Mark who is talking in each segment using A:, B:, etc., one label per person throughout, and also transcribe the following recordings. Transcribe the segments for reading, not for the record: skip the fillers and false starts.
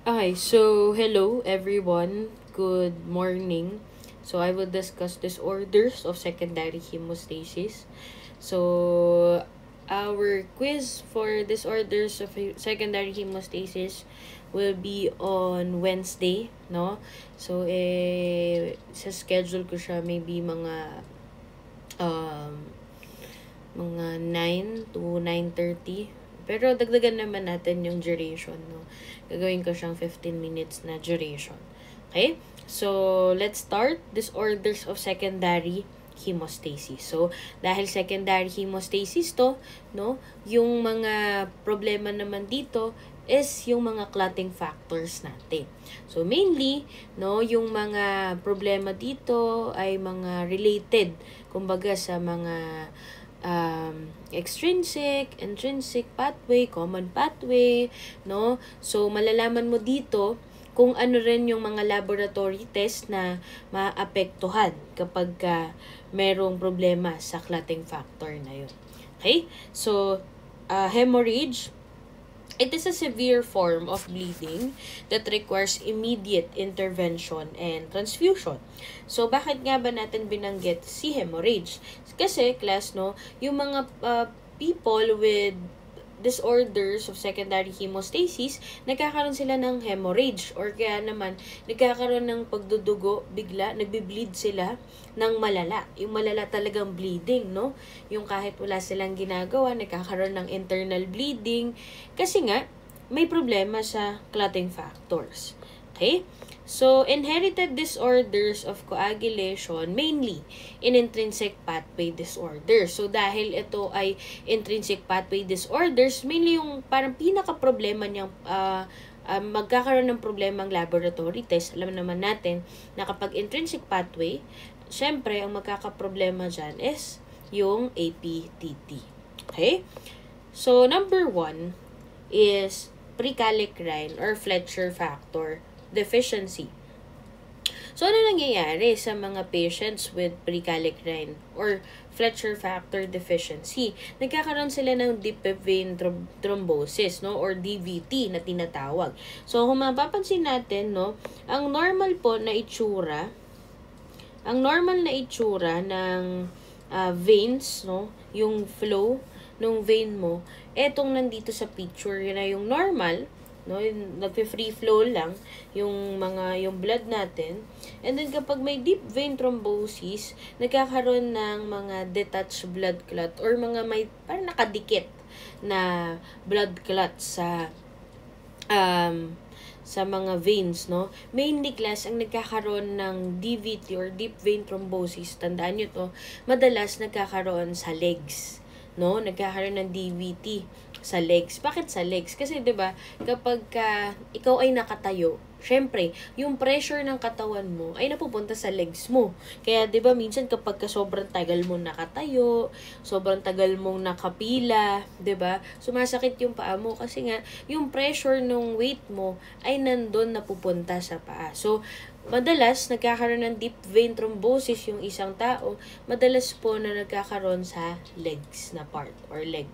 A: Okay, so hello everyone. Good morning. So I will discuss disorders of secondary hemostasis. So our quiz for disorders of secondary hemostasis will be on Wednesday, no? So sa schedule ko siya maybe um mga 9 to 9:30. Pero dagdagan naman natin yung duration, no? Gagawin ko siyang 15 minutes na duration. Okay? So, let's start. Disorders of secondary hemostasis. So, dahil secondary hemostasis to, no, yung mga problema naman dito is yung mga clotting factors natin. So, mainly, no, yung mga problema dito ay mga related, kumbaga sa mga extrinsic, intrinsic pathway, common pathway, no? So, malalaman mo dito kung ano rin yung mga laboratory test na maapektuhan kapag merong problema sa clotting factor na yun. Okay? So, hemorrhage, it is a severe form of bleeding that requires immediate intervention and transfusion. So, bakit nga ba natin binanggit si hemorrhage? Kasi, class, no, yung mga people with disorders of secondary hemostasis, nagkakaroon sila ng hemorrhage or kaya naman nagkakaroon ng pagdudugo bigla, nagbi-bleed sila ng malala. Yung malala talagang bleeding, no? Yung kahit wala silang ginagawa, nagkakaroon ng internal bleeding kasi nga may problema sa clotting factors. Okay? So, inherited disorders of coagulation, mainly in intrinsic pathway disorders. So, dahil ito ay intrinsic pathway disorders, mainly yung parang pinaka-problema niyang magkakaroon ng problema ang laboratory test. Alam naman natin na kapag intrinsic pathway, syempre, ang magkakaproblema dyan is yung APTT. Okay? So, number 1 is prekallikrein or Fletcher factor deficiency. So, ano nangyayari sa mga patients with prekallikrein or Fletcher factor deficiency? Nagkakaroon sila ng deep vein thrombosis, no, or DVT na tinatawag. So, kung mapapansin natin, no, ang normal na itsura ng veins, no, yung flow ng vein mo, etong nandito sa picture, yun na yung normal, no, nagpe-free flow lang yung blood natin. And then kapag may deep vein thrombosis, nagkakaroon ng mga detached blood clot or mga may parang nakadikit na blood clot sa mga veins, no? Mainly, class, ang nagkakaroon ng DVT or deep vein thrombosis, tandaan nyo to, madalas nagkakaroon sa legs, no? Nagkakaroon ng DVT sa legs. Bakit sa legs? Kasi 'di ba, kapag ikaw ay nakatayo, syempre, yung pressure ng katawan mo ay napupunta sa legs mo. Kaya 'di ba, minsan kapag sobrang tagal mo nakatayo, sobrang tagal mong nakapila, 'di ba? Sumasakit yung paa mo kasi nga yung pressure ng weight mo ay nandun napupunta sa paa. So, madalas nagkakaroon ng deep vein thrombosis yung isang tao, madalas po na nagkakaroon sa legs na part or leg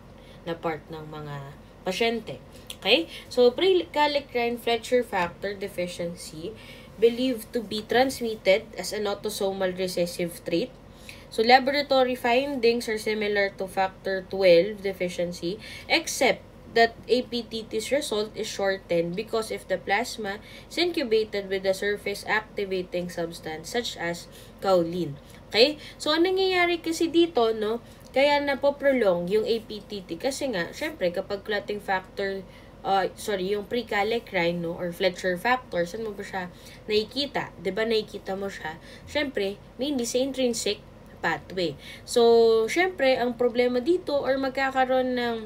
A: na part ng mga pasyente. Okay? So, prekallikrein Fletcher factor deficiency believed to be transmitted as an autosomal recessive trait. So, laboratory findings are similar to factor 12 deficiency, except that APTT's result is shortened because if the plasma is incubated with a surface activating substance such as kaolin. Okay? So, ang nangyayari kasi dito, no, kaya napoprolong yung APTT kasi nga, syempre, kapag clotting factor, yung prekallikrein, no, or Fletcher factor, saan mo ba siya nakikita? Diba nakikita mo siya? Syempre, mainly sa intrinsic pathway. So, syempre, ang problema dito or magkakaroon ng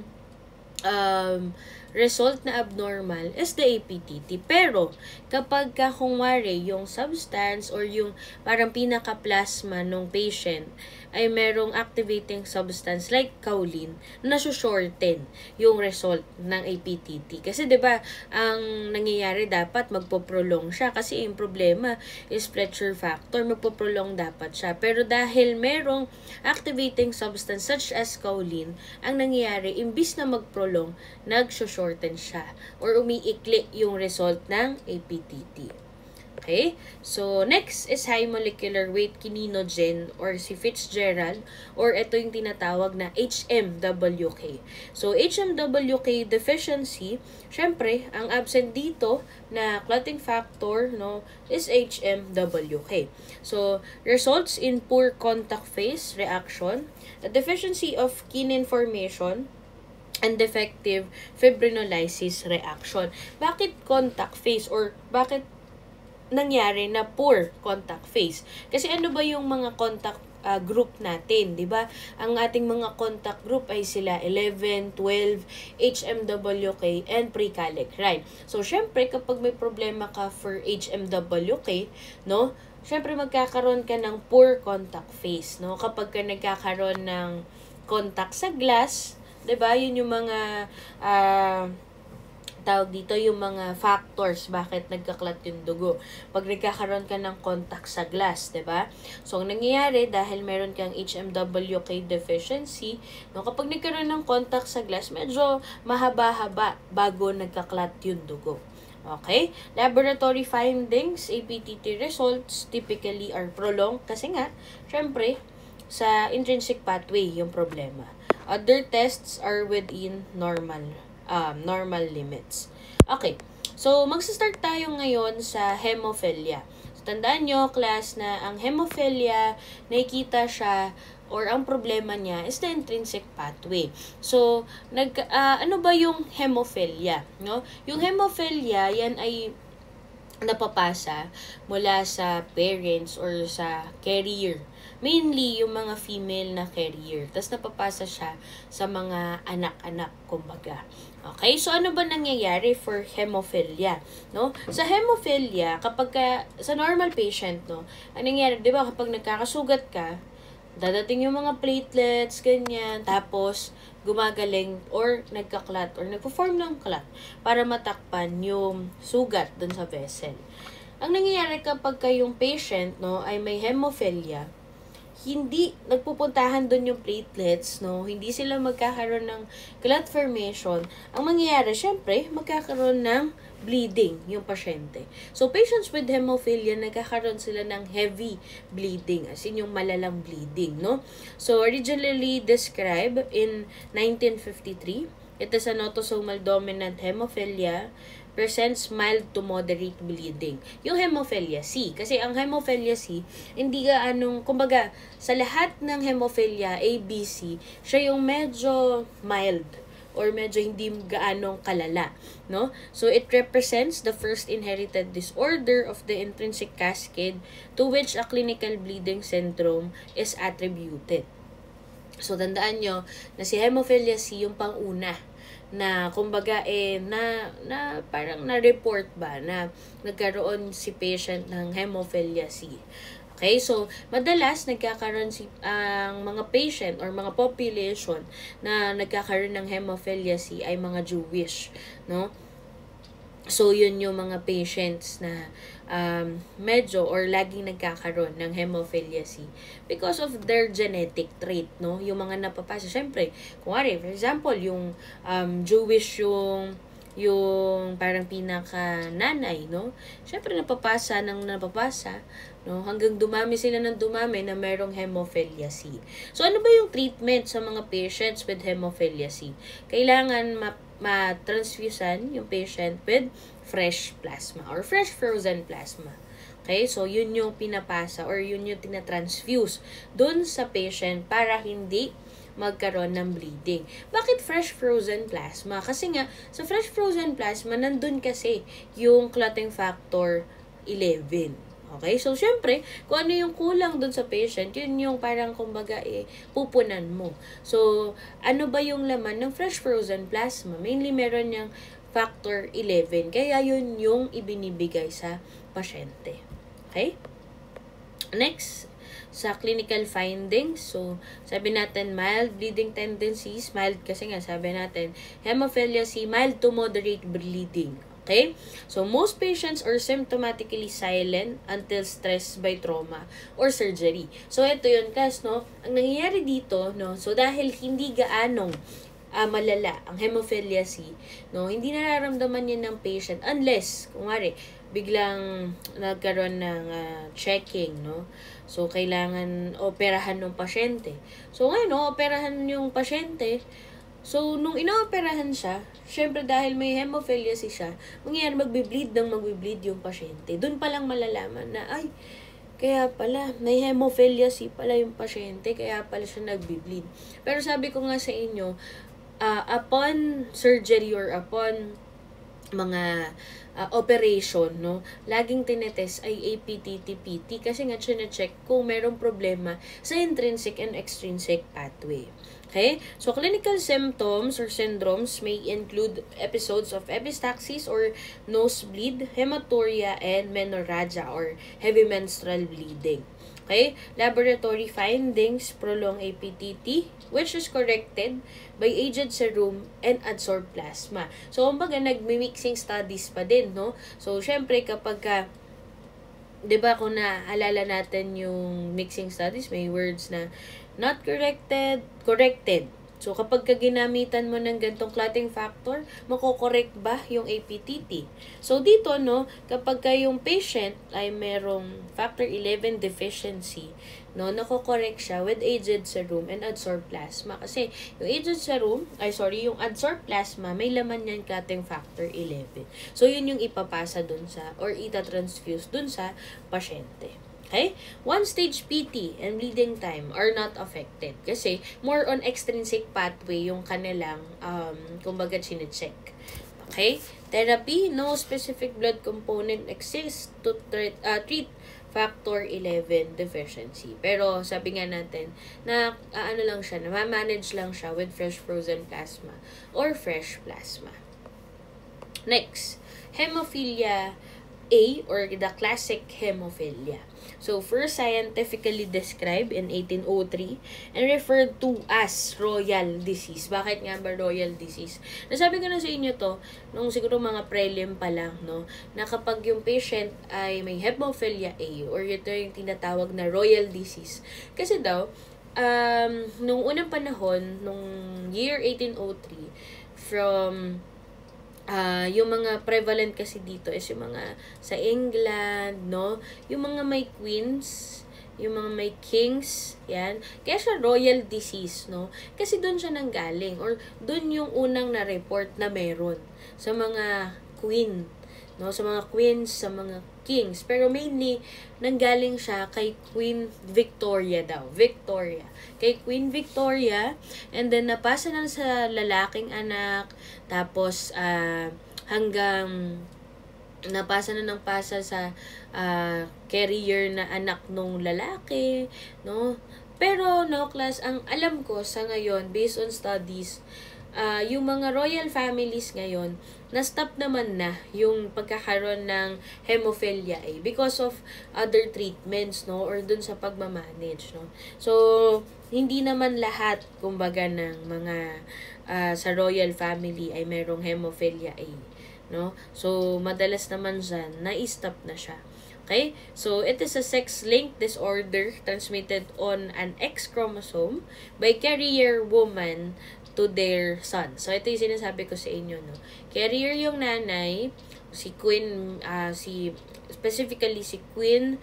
A: result na abnormal is the APTT. Pero, kapag kung yung substance or yung parang pinaka-plasma ng patient ay merong activating substance like kaolin, nasushorten yung result ng APTT. Kasi 'di ba, ang nangyayari dapat magpo-prolong siya kasi yung problema is Fletcher factor, magpo-prolong dapat siya. Pero dahil merong activating substance such as kaolin, ang nangyayari imbis na mag-prolong, nagsushorten nag-shorten siya or umiikli yung result ng APTT. Okay? So, next is high molecular weight kininogen or si Fitzgerald or ito yung tinatawag na HMWK. So, HMWK deficiency, syempre, ang absent dito na clotting factor no, is HMWK. So, results in poor contact phase reaction, a deficiency of kinin formation, and defective fibrinolysis reaction. Bakit contact phase or bakit nangyari na poor contact phase? Kasi ano ba yung mga contact group natin, di ba? Ang ating mga contact group ay sila 11, 12, HMWK, and prekallikrein. So, syempre, kapag may problema ka for HMWK, no, syempre magkakaroon ka ng poor contact phase, no? Kapag ka nagkakaroon ng contact sa glass, di ba? Yun yung mga tawag dito yung mga factors bakit nagkaklat yung dugo. Pag nagkakaroon ka ng contact sa glass, 'di ba? So, ang nangyayari dahil meron kang HMWK deficiency, no, kapag nagkaroon ng contact sa glass, medyo mahaba-haba bago nagkaklat yung dugo. Okay? Laboratory findings, APTT results typically are prolonged kasi nga, syempre, sa intrinsic pathway yung problema. Other tests are within normal limits. Okay. So, magsa-start tayo ngayon sa hemophilia. So, tandaan nyo, class, na ang hemophilia, nakikita siya or ang problema niya is the intrinsic pathway. So, ano ba yung hemophilia? No? Yung hemophilia, yan ay napapasa mula sa parents or sa carrier. Mainly, yung mga female na carrier. Tapos napapasa siya sa mga anak-anak, kumbaga. Okay? So, ano ba nangyayari for hemophilia? No? Sa hemophilia, sa normal patient, no, ang nangyayari, di ba, kapag nagkakasugat ka, dadating yung mga platelets, ganyan, tapos gumagaling or nagkaklat or nagpo-form ng clot para matakpan yung sugat dun sa vessel. Ang nangyayari kapag yung patient, no, ay may hemophilia, hindi nagpupuntahan doon yung platelets, no? Hindi sila magkakaroon ng clot formation. Ang mangyayari, syempre, magkakaroon ng bleeding yung pasyente. So, patients with hemophilia, nagkakaroon sila ng heavy bleeding, as in yung malalang bleeding, no? So, originally described in 1953, it is an autosomal dominant hemophilia, presents mild to moderate bleeding. Yung hemophilia C. Kasi ang hemophilia C, hindi kumbaga, sa lahat ng hemophilia A, B, C, siya yung medyo mild or medyo hindi gaanong kalala, no? So, it represents the first inherited disorder of the intrinsic cascade to which a clinical bleeding syndrome is attributed. So, tandaan nyo na si hemophilia C yung pang-una na kumbaga parang na-report ba na nagkaroon si patient ng hemophilia C. Okay, so madalas nagkakaroon ang mga patient or mga population na nagkakaroon ng hemophilia C ay mga Jewish, no? So, yun yung mga patients na medyo or laging nagkakaroon ng hemophilia C because of their genetic trait, no? Yung mga napapasa. Siyempre, kuwari, for example, yung Jewish yung parang pinaka-nanay, no? Siyempre, napapasa, no? Hanggang dumami sila ng dumami na merong hemophilia C. So, ano ba yung treatment sa mga patients with hemophilia C? Kailangan ma-transfusan yung patient with fresh plasma or fresh frozen plasma. Okay? So, yun yung pinapasa or yun yung tinatransfuse dun sa patient para hindi magkaroon ng bleeding. Bakit fresh frozen plasma? Kasi nga, sa fresh frozen plasma, nandun kasi yung clotting factor 11. Okay? So, syempre, kung ano yung kulang dun sa patient, yun yung parang, kumbaga, pupunan mo. So, ano ba yung laman ng fresh frozen plasma? Mainly, meron yung factor 11. Kaya, yun yung ibinibigay sa pasyente. Okay? Next, sa clinical findings, so, sabi natin, mild bleeding tendencies, mild kasi nga, sabi natin, hemophilia C, mild to moderate bleeding. Okay? So, most patients are symptomatically silent until stressed by trauma or surgery. So, ito yun, class, no? Ang nangyayari dito, no? So, dahil hindi gaanong malala, ang hemophilia C, no, hindi nararamdaman yan ng patient unless, kunwari, biglang nagkaroon ng checking, no? So, kailangan operahan ng pasyente. So, ngayon, operahan yung pasyente. So, nung inooperahan siya, syempre dahil may hemophilia C siya, mangyayari magbe-bleed yung pasyente. Doon pa lang malalaman na, ay, kaya pala, may hemophilia C pala yung pasyente, kaya pala siya nagbe-bleed. Pero sabi ko nga sa inyo, upon surgery or upon mga operation, no, laging tinetest ay APTT-PT kasi nga check kung merong problema sa intrinsic and extrinsic pathway. Okay? So, clinical symptoms or syndromes may include episodes of epistaxis or nosebleed, hematuria, and menorrhagia or heavy menstrual bleeding. Okay? Laboratory findings, prolonged APTT, which is corrected by aged serum and adsorbed plasma. So, kumbaga, nagmi-mixing studies pa din, no? So, syempre, kapag diba kung naalala natin yung mixing studies, may words na not corrected, corrected. So, kapag ginamitan mo ng gantong clotting factor, mako-correct ba yung APTT? So, dito, no, kapag yung patient ay merong factor 11 deficiency, no, nako-correct siya with aged serum and adsorbed plasma. Kasi, yung yung adsorbed plasma, may laman yan clotting factor 11. So, yun yung ipapasa dun sa, or itatransfuse dun sa pasyente. Okay? One-stage PT and bleeding time are not affected kasi more on extrinsic pathway yung kanilang, kumbaga, chinecheck. Okay? Therapy, no specific blood component exists to treat factor 11 deficiency. Pero sabi nga natin na na-manage lang siya with fresh frozen plasma or fresh plasma. Next, hemophilia A or the classic hemophilia. So, first scientifically described in 1803 and referred to as royal disease. Bakit nga ba royal disease? Nasabi ko na sa inyo to, nung siguro mga prelim pa lang, no, na kapag yung patient ay may hemophilia A or ito yung tinatawag na royal disease. Kasi daw, nung unang panahon, nung year 1803, from yung mga prevalent kasi dito is yung mga sa England, no? Yung mga may queens, yung mga may kings, yan. Kaya siya royal disease, no? Kasi doon siya nanggaling or doon yung unang na-report na meron sa mga queen, no? Sa mga queens, sa mga kings. Pero mainly, nanggaling siya kay Queen Victoria daw. Victoria. Kay Queen Victoria. And then, napasa na sa lalaking anak. Tapos, hanggang napasa na ng pasa sa carrier na anak nung lalaki. No? Pero, no, class, ang alam ko sa ngayon, based on studies, yung mga royal families ngayon, na-stop naman na yung pagkakaroon ng hemophilia A because of other treatments, no, or dun sa pagmamanage, no. So, hindi naman lahat, kumbaga, ng mga sa royal family ay merong hemophilia A, no. So, madalas naman dyan, na-stop na siya. Okay? So, it is a sex-linked disorder transmitted on an X chromosome by carrier woman to their son. So, ito yung sinasabi ko sa inyo, no. Carrier yung nanay, specifically si Queen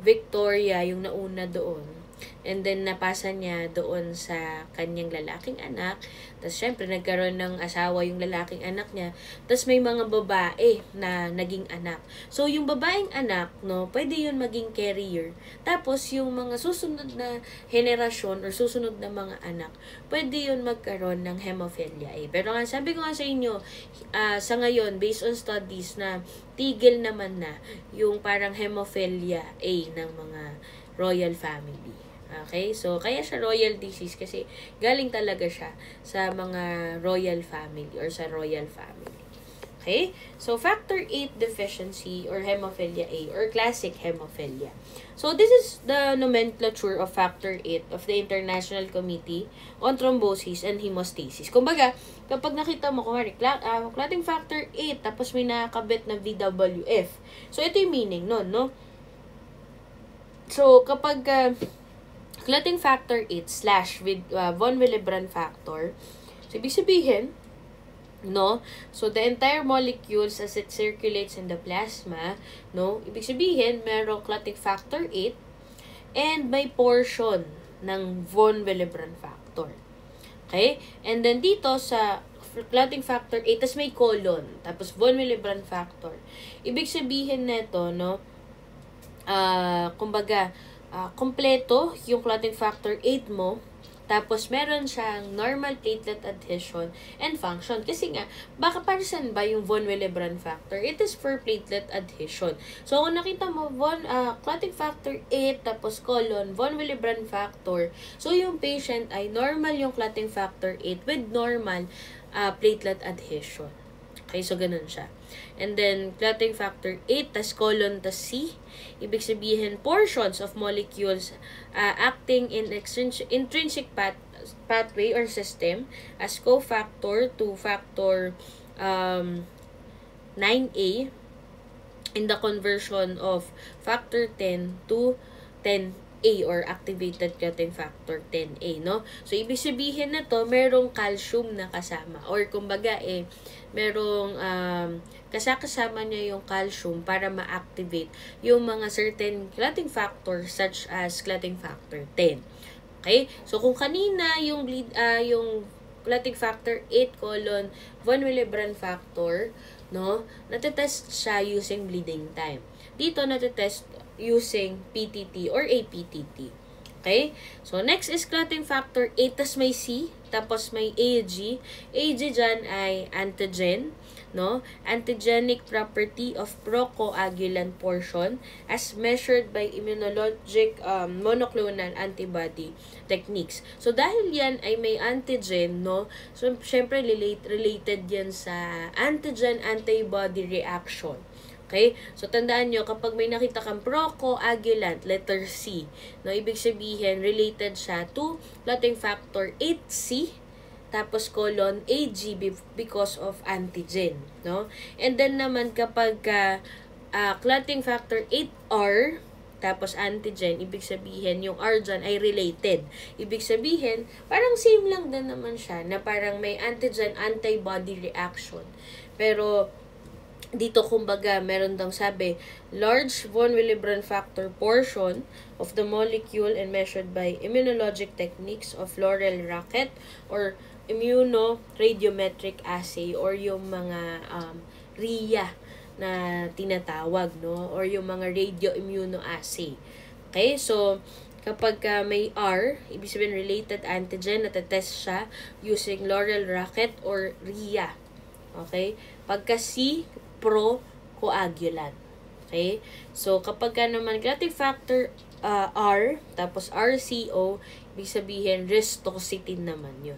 A: Victoria yung nauna doon. And then, napasa niya doon sa kanyang lalaking anak. Tapos, syempre, nagkaroon ng asawa yung lalaking anak niya. Tapos, may mga babae na naging anak. So, yung babaeng anak, no, pwede yun maging carrier. Tapos, yung mga susunod na henerasyon or susunod na mga anak, pwede yun magkaroon ng hemophilia A. Pero nga, sabi ko nga sa inyo, sa ngayon, based on studies na tigil naman na yung parang hemophilia A ng mga royal family. Okay? So, kaya siya royal disease kasi galing talaga siya sa mga royal family or sa royal family. Okay? So, factor 8 deficiency or hemophilia A or classic hemophilia. So, this is the nomenclature of factor 8 of the International Committee on Thrombosis and Hemostasis. Kumbaga, kapag nakita mo, clotting factor 8 tapos may nakakabit na VWF. So, ito yung meaning nun, no? So, kapag clotting factor 8 / von Willebrand factor, So, ibig sabihin, no? So, the entire molecules as it circulates in the plasma, no? Ibig sabihin, merong clotting factor 8 and may portion ng von Willebrand factor. Okay? And then dito sa clotting factor 8, tas may colon, tapos von Willebrand factor. Ibig sabihin nito, no? Kumbaga, kompleto yung clotting factor 8 mo, tapos meron siyang normal platelet adhesion and function. Kasi nga, baka para saan ba yung von Willebrand factor? It is for platelet adhesion. So, kung nakita mo, clotting factor 8, tapos colon, von Willebrand factor. So, yung patient ay normal yung clotting factor 8 with normal platelet adhesion. Okay, so ganun siya. And then, clotting factor 8, tas colon, tas C. Ibig sabihin, portions of molecules acting in intrinsic pathway or system as cofactor to factor 9A in the conversion of factor 10 to 10A or activated clotting factor 10A, no? So, ibig sabihin na to, merong calcium na kasama. Or, kumbaga, merong kasama niya yung calcium para ma-activate yung mga certain clotting factors such as clotting factor 10. Okay? So, kung kanina yung clotting factor 8 colon von Willebrand factor, no, natetest siya using bleeding time. Dito natetest using PTT or APTT. Okay? So, next is clotting factor 8, tas may C, tapos may AG. AG dyan ay antigen, no? Antigenic property of procoagulant portion as measured by immunologic monoclonal antibody techniques. So, dahil yan ay may antigen, no? So, syempre, related yan sa antigen-antibody reaction. Okay? So, tandaan nyo, kapag may nakita kang procoagulant, letter C, no, ibig sabihin, related siya to clotting factor 8C, tapos colon AG because of antigen, no? And then naman, kapag clotting factor 8R, tapos antigen, ibig sabihin, yung R dyan ay related. Ibig sabihin, parang same lang din naman siya, na parang may antigen-antibody reaction. Pero, dito, kumbaga, meron daw sabi, large von Willebrand factor portion of the molecule and measured by immunologic techniques of Laurel Racket or immunoradiometric assay or yung mga RIA na tinatawag, no? Or yung mga radioimmunoassay. Okay? So, kapag may R, ibig sabihin related antigen, natetest siya using Laurel Racket or RIA. Okay? Pagka C, procoagulant. Okay? So, kapag naman clotting factor R, tapos RCO, ibig sabihin, ristocitin naman yun.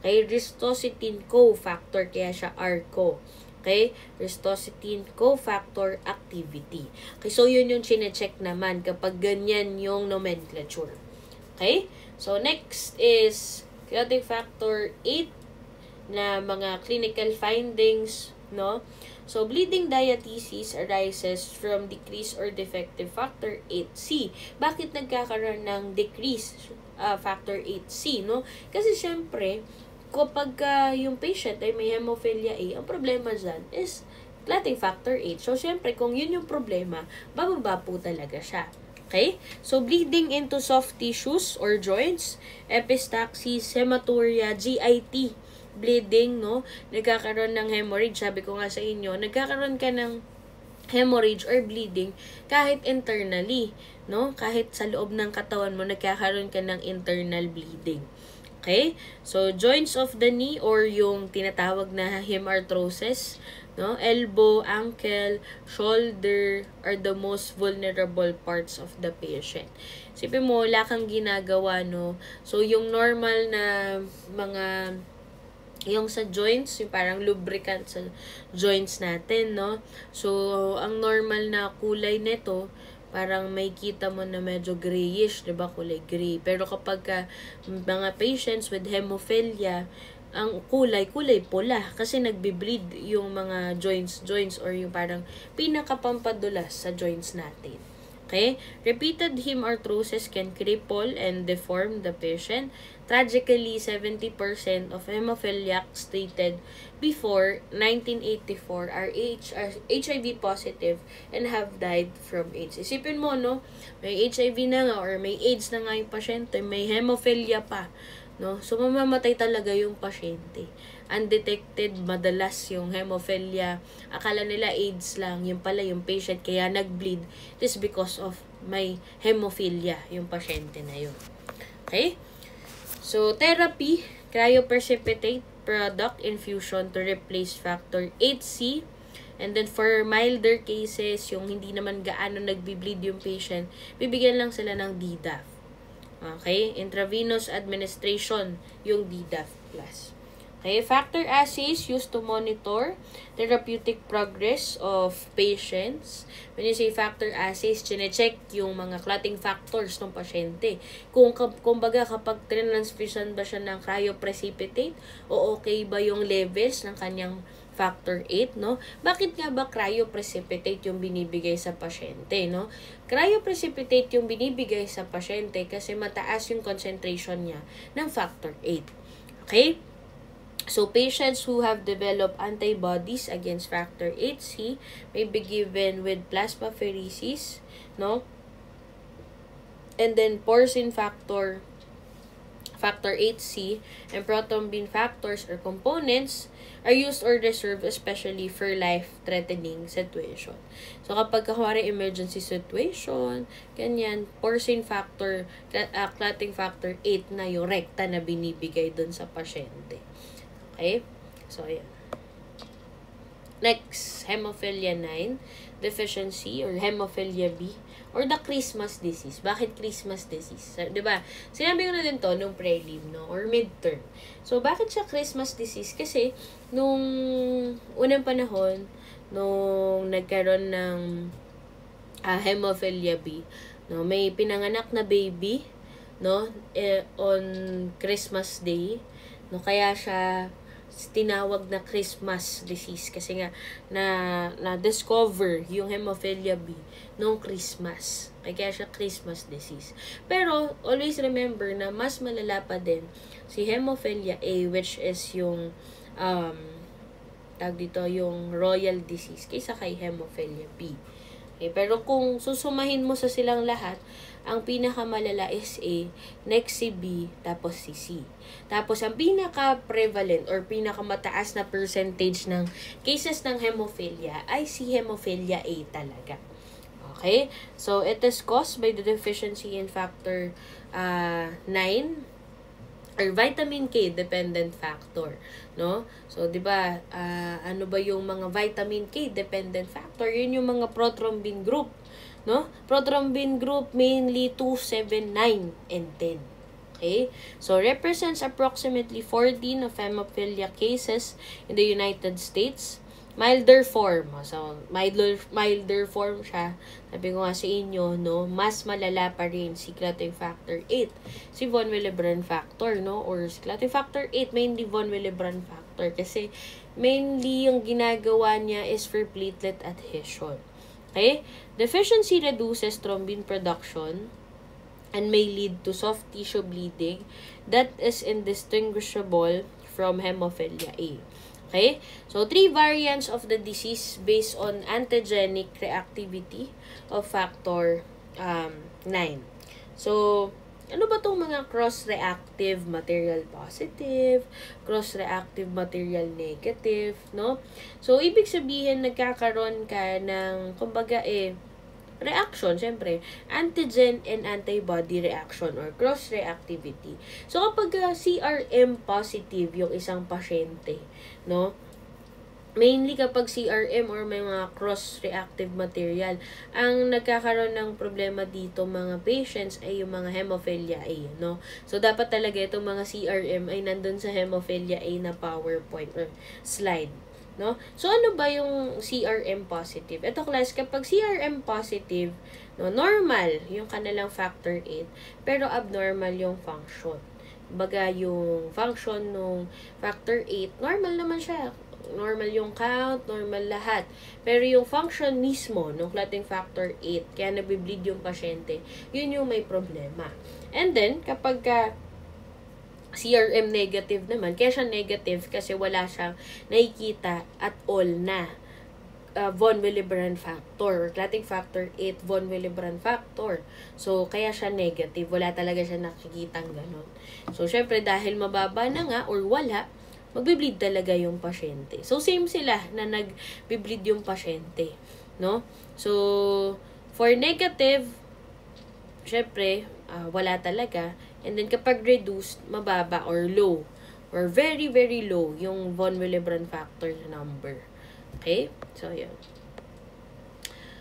A: Okay? Ristocitin cofactor, kaya siya RCO. Okay? Ristocitin cofactor activity. Okay? So, yun yung chinecheck naman kapag ganyan yung nomenclature. Okay? So, next is clotting factor 8 na mga clinical findings, no? So, bleeding diathesis arises from decrease or defective factor 8C. Bakit nagkakaroon ng decrease factor 8C, no? Kasi syempre, kapag yung patient ay may hemophilia A, ang problema dyan is clotting factor 8. So, syempre, kung yun yung problema, bababa po talaga siya. Okay? So, bleeding into soft tissues or joints, epistaxis, hematuria, GIT, bleeding, no? Nagkakaroon ng hemorrhage. Sabi ko nga sa inyo, nagkakaroon ka ng hemorrhage or bleeding kahit internally, no? Kahit sa loob ng katawan mo, nagkakaroon ka ng internal bleeding. Okay? So, joints of the knee or yung tinatawag na hemarthrosis, no? Elbow, ankle, shoulder are the most vulnerable parts of the patient. Sipin mo, wala kang ginagawa, no? So, yung normal na mga yung sa joints, yung parang lubricant sa joints natin, no? So, ang normal na kulay nito, parang may kita mo na medyo grayish, diba? Kulay gray. Pero kapag mga patients with hemophilia, ang kulay pula. Kasi nagbe-bleed yung mga joints or yung parang pinakapampadulas sa joints natin. Okay? Repeated hemarthrosis can cripple and deform the patient. Tragically, 70% of hemophiliacs treated before 1984 are HIV positive and have died from AIDS. Isipin mo, no? May HIV na nga or may AIDS na nga yung pasyente, may hemophilia pa. No? So, mamamatay talaga yung pasyente. Undetected, madalas yung hemophilia. Akala nila AIDS lang. Yung pala yung patient kaya nag-bleed. It is because of may hemophilia yung pasyente na yun. Okay? So, therapy, cryoprecipitate product infusion to replace factor 8C. And then, for milder cases, yung hindi naman gaano nagbi-bleed yung patient, bibigyan lang sila ng DDAF. Okay? Intravenous administration yung DDAF plus. Okay, factor assays used to monitor therapeutic progress of patients. When you say factor assays, chine-check yung mga clotting factors ng pasyente. Kumbaga kapag transfusion ba siya ng cryoprecipitate o okay ba yung levels ng kanyang factor 8, no? Bakit nga ba cryoprecipitate yung binibigay sa pasyente, no? Cryoprecipitate yung binibigay sa pasyente kasi mataas yung concentration niya ng factor 8. Okay? So, patients who have developed antibodies against factor 8C may be given with plasmapheresis, no? And then, porcine factor 8C, and prothrombin factors or components are used or reserved especially for life-threatening situation. So, kapag kahwari emergency situation, ganyan, porcine factor, clotting factor 8 na yung rekta na binibigay dun sa pasyente. Okay? So, ayan. Next, hemophilia 9 deficiency or hemophilia B or the Christmas disease. Bakit Christmas disease? Diba? Sinabi ko na din to nung prelim, no? Or midterm. So, bakit siya Christmas disease? Kasi, nung unang panahon, nung nagkaroon ng hemophilia B, no? May pinanganak na baby, no? On Christmas Day, no? Kaya siya tinawag na Christmas disease kasi nga na-discover yung hemophilia B noong Christmas. Kaya siya Christmas disease. Pero, always remember na mas malala pa din si hemophilia A, which is yung yung royal disease kaysa kay hemophilia B. Okay, pero kung susumahin mo sa silang lahat, ang pinakamalala is A, next si B, tapos si C. Tapos, ang pinaka-prevalent or pinakamataas na percentage ng cases ng hemophilia ay si hemophilia A talaga. Okay? So, it is caused by the deficiency in factor 9 or vitamin K dependent factor, no? So, 'di ba, ano ba yung mga vitamin K dependent factor? Yun yung mga prothrombin group, no? Prothrombin group mainly 2, 7, 9 and 10. Okay? So, represents approximately 14 of hemophilia cases in the United States. Milder form. So, milder form siya. Sabi ko nga sa inyo, no, mas malala pa rin si clotting factor 8. Si von Willebrand factor, no? Or si clotting factor 8, mainly von Willebrand factor. Kasi, mainly yung ginagawa niya is for platelet adhesion. Okay? Deficiency reduces thrombin production and may lead to soft tissue bleeding that is indistinguishable from hemophilia A. Okay? So, 3 variants of the disease based on antigenic reactivity of factor 9. So, ano ba itong mga cross-reactive material positive, cross-reactive material negative, no? So, ibig sabihin, nagkakaroon ka ng, kumbaga reaction, syempre, antigen and antibody reaction or cross-reactivity. So, kapag CRM positive yung isang pasyente, no? Mainly kapag CRM or may mga cross-reactive material, ang nagkakaroon ng problema dito mga patients ay yung mga hemophilia A, no? So, dapat talaga itong mga CRM ay nandun sa hemophilia A na PowerPoint or slide, no? So, ano ba yung CRM positive? Ito, class, kapag CRM positive, no, normal yung kanilang factor 8, pero abnormal yung function. Baga, yung function ng factor 8, normal naman siya. Normal yung count, normal lahat. Pero yung function mismo ng clotting factor 8, kaya nabibleed yung pasyente, yun yung may problema. And then, kapag CRM negative naman, kaya siya negative kasi wala siyang nakikita at all na von Willebrand factor or clotting factor 8 von Willebrand factor. So, kaya siya negative. Wala talaga siya nakikitang ganun. So, syempre, dahil mababa na nga or wala, magbe-bleed talaga yung pasyente. So, same sila na nag-bleed yung pasyente. No? So, for negative, syempre, wala talaga. And then, kapag reduced, mababa or low or very, very low yung von Willebrand factor number. Okay? So, yun.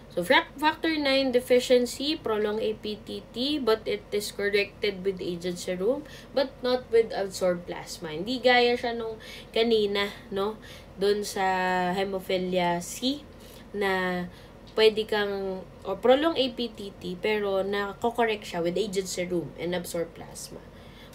A: So, factor 9 deficiency, prolonged APTT, but it is corrected with aged serum, but not with absorbed plasma. Hindi gaya siya nung kanina, no? Doon sa hemophilia C, na pwede kang, or prolonged APTT, pero nako-correct siya with aged serum and absorbed plasma.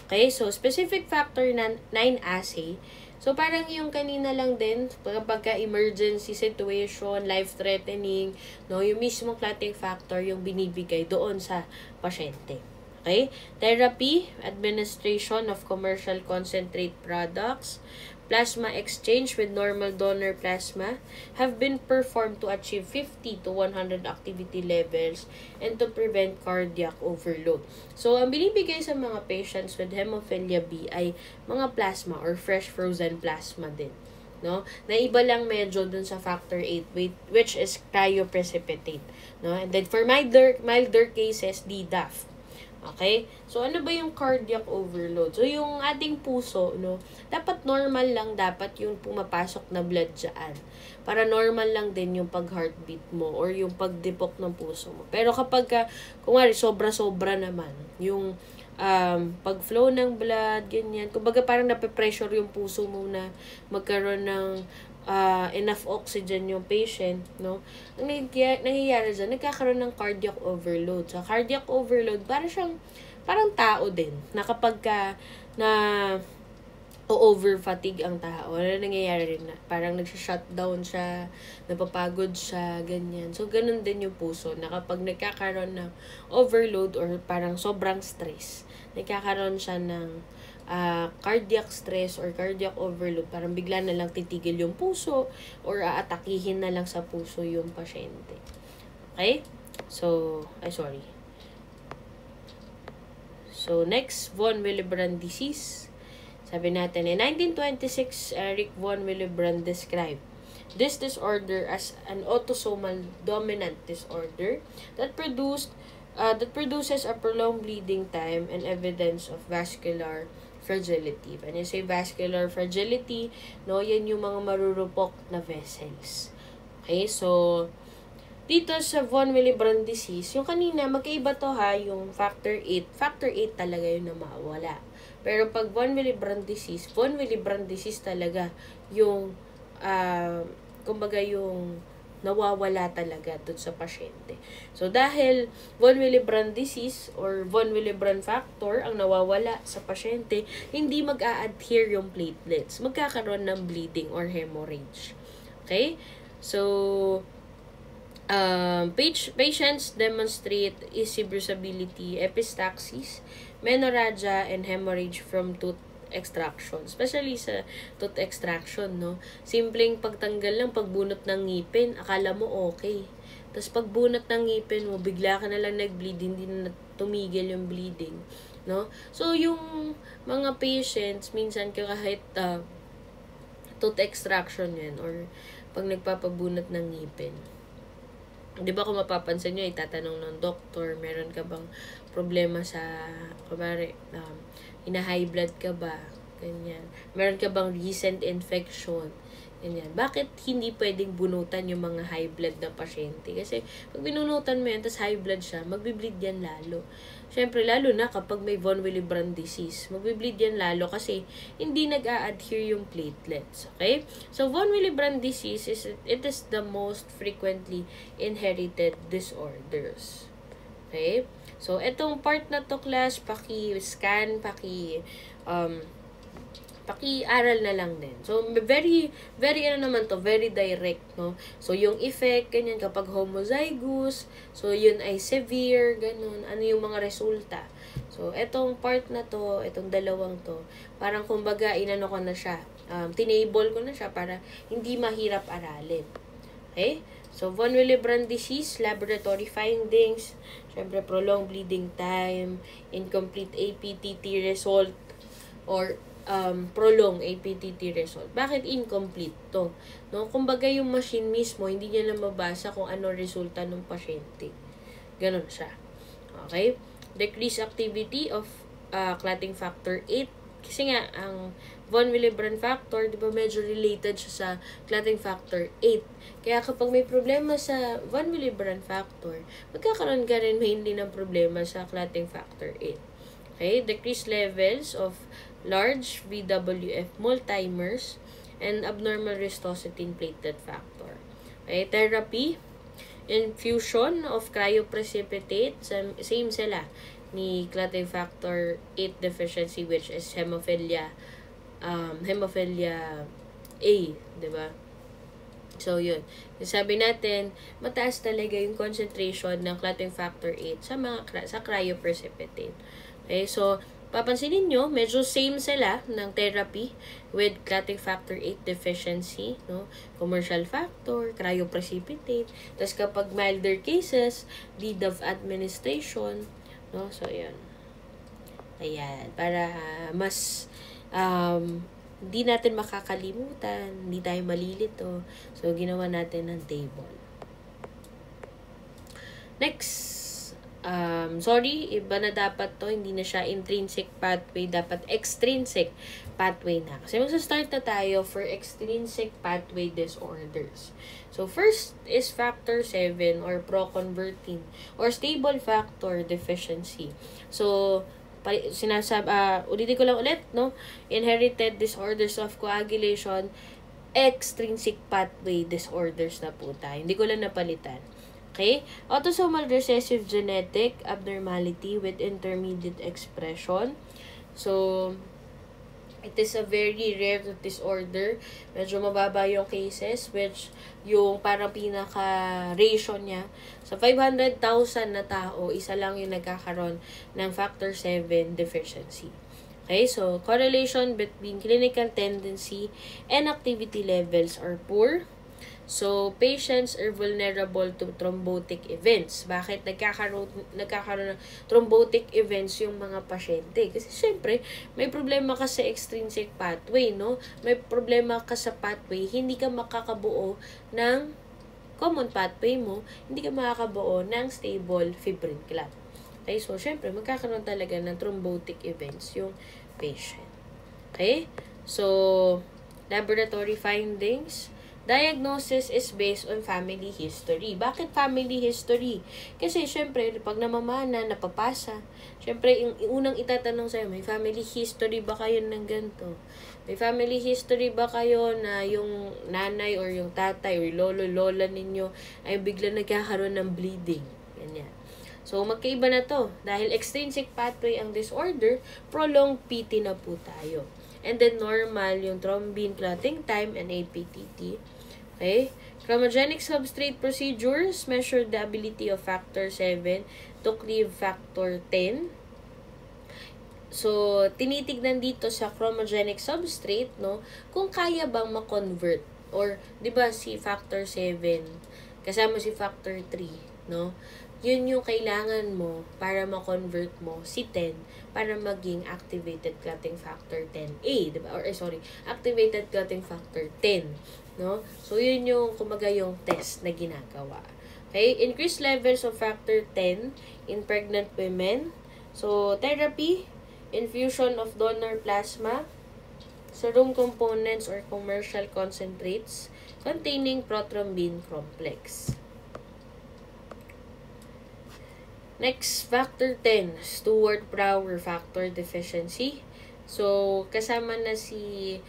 A: Okay? So, specific factor 9 assay, so, parang yung kanina lang din, pagka emergency situation, life-threatening, no, yung mismo clotting factor yung binibigay doon sa pasyente. Okay? Therapy, administration of commercial concentrate products, plasma exchange with normal donor plasma have been performed to achieve 50 to 100 activity levels and to prevent cardiac overload. So, ang binibigay sa mga patients with hemophilia B ay mga plasma or fresh frozen plasma din. No? Naiba lang medyo dun sa factor 8 which is cryoprecipitate. No? And then for milder cases, DDAF. Okay? So, ano ba yung cardiac overload? So, yung ating puso, no, dapat normal lang dapat yung pumapasok na blood dyan. Para normal lang din yung pag-heartbeat mo or yung pagdipok ng puso mo. Pero kapag, kung sobra-sobra naman, yung pag-flow ng blood, ganyan. Kumbaga parang nape-pressure yung puso mo na magkaroon ng enough oxygen yung patient, no? Ang nangyayari dyan, nagkakaroon ng cardiac overload. So, cardiac overload, parang tao din, na kapag na over-fatigue ang tao, ano nangyayari rin na, parang nagsha-shutdown siya, napapagod siya, ganyan. So, ganun din yung puso, na kapag nagkakaroon ng overload or parang sobrang stress, nagkakaroon siya ng cardiac stress or cardiac overload, parang bigla na lang titigil yung puso or aatakihin na lang sa puso yung pasyente. Okay? So, So, next, von Willebrand disease. Sabi natin, in 1926, Eric von Willebrand described this disorder as an autosomal dominant disorder that produces a prolonged bleeding time and evidence of vascular fragility. When you say vascular fragility, no, yan yung mga marurupok na vessels. Okay, so, dito sa von Willebrand disease, yung kanina, magkaiba to ha, yung factor 8. Factor 8 talaga yun na mawala. Pero pag von Willebrand disease talaga yung, kumbaga yung nawawala talaga dun sa pasyente. So, dahil von Willebrand disease or von Willebrand factor ang nawawala sa pasyente, hindi mag-a-adhere yung platelets. Magkakaroon ng bleeding or hemorrhage. Okay? So, patients demonstrate easy bruisability, epistaxis, menorrhagia, and hemorrhage from tooth extraction. Especially sa tooth extraction, no? Simpleng pagtanggal lang, pagbunot ng ngipin, akala mo okay. Tapos pagbunot ng ngipin mo, bigla ka na lang nag-bleed, hindi na tumigil yung bleeding, no? So, yung mga patients, minsan kahit tooth extraction yan, or pag nagpapabunot ng ngipin. Di ba kung mapapansin nyo, itatanong ng doktor, meron ka bang problema sa, kumari, high blood ka ba? Ganyan. Meron ka bang recent infection? Ganyan. Bakit hindi pwedeng bunutan yung mga high blood na pasyente? Kasi pag binunutan mo yan, tas high blood siya, magbe-bleed yan lalo. Siyempre, lalo na kapag may von Willebrand disease, magbe-bleed yan lalo kasi hindi nag-a-adhere yung platelets. Okay? So, von Willebrand disease, it is the most frequently inherited disorders. Okay? So, etong part na to, class, paki-scan, paki-aral na lang din. So, very, very ano naman to, very direct, no? So, yung effect, ganyan, kapag homozygous, so, yun ay severe, ganun, ano yung mga resulta. So, etong part na to, etong dalawang to, parang kumbaga, inano ko na siya, tinable ko na siya para hindi mahirap aralin. Okay? So, von Willebrand disease, laboratory findings, syempre, prolonged bleeding time, incomplete APTT result, or prolonged APTT result. Bakit incomplete to? No? Kumbaga, yung machine mismo, hindi niya na mabasa kung ano resulta ng pasyente. Ganon siya. Okay? Decreased activity of clotting factor 8. Kasi nga, ang von Willebrand factor, di ba, medyo related siya sa clotting factor 8. Kaya kapag may problema sa von Willebrand factor, magkakaroon ka rin mainly ng problema sa clotting factor 8. Okay? Decreased levels of large VWF multimers and abnormal rhistocytine platelet factor. Okay? Therapy, infusion of cryoprecipitate, same sila ni clotting factor 8 deficiency, which is hemophilia A, di ba? So, yun. Sabi natin, mataas talaga yung concentration ng clotting factor 8 sa cryoprecipitate. Okay, so, papansinin nyo, medyo same sila ng therapy with clotting factor 8 deficiency, no? Commercial factor, cryoprecipitate. Tapos kapag milder cases, lead of administration, no? So, yun. Ayan. Para mas hindi natin makakalimutan, hindi tayo malilito. So, ginawa natin ng table. Next, sorry, iba na dapat to, hindi na siya intrinsic pathway, dapat extrinsic pathway na. Kasi magsa-start na tayo for extrinsic pathway disorders. So, first is factor 7 or proconvertin or stable factor deficiency. So, ulitin ko lang ulit, no? Inherited disorders of coagulation, extrinsic pathway disorders na po tayo. Hindi ko lang napalitan. Okay? Autosomal recessive genetic abnormality with intermediate expression. So, it is a very rare disorder. Medyo mababa yung cases, which yung parang pinaka-ratio niya. Sa 500,000 na tao, isa lang yung nagkakaroon ng factor 7 deficiency. Okay, so correlation between clinical tendency and activity levels are poor. So, patients are vulnerable to thrombotic events. Bakit nagkakaroon ng thrombotic events yung mga pasyente? Kasi syempre, may problema ka sa extrinsic pathway, no? May problema ka sa pathway, hindi ka makakabuo ng common pathway mo, hindi ka makakabuo ng stable fibrin clot. Okay, so syempre, magkakaroon talaga ng thrombotic events yung patient. Okay? So, laboratory findings. Diagnosis is based on family history. Bakit family history? Kasi, syempre, pag namamana, napapasa, syempre, yung unang itatanong sa'yo, may family history ba kayo ng ganito? May family history ba kayo na yung nanay or yung tatay or lolo-lola ninyo ay bigla nagkakaroon ng bleeding? Ganyan. So, magkaiba na to. Dahil extrinsic pathway ang disorder, prolonged PT na po tayo. And then, normal yung thrombin clotting time and APTT. Okay? Chromogenic substrate procedures measure the ability of factor 7 to cleave factor 10. So, tinitignan dito sa chromogenic substrate, no, kung kaya bang ma-convert. Or, di ba, si factor 7, kasama si factor 3, no? Yun yung kailangan mo para ma-convert mo si 10 para maging activated clotting factor 10A, diba? Or, activated clotting factor 10, no? So, yun yung, kumaga yung test na ginagawa. Okay? Increased levels of factor 10 in pregnant women. So, therapy, infusion of donor plasma, serum components or commercial concentrates containing prothrombin complex. Next, factor 10, Stewart-Brauer factor deficiency. So, kasama na si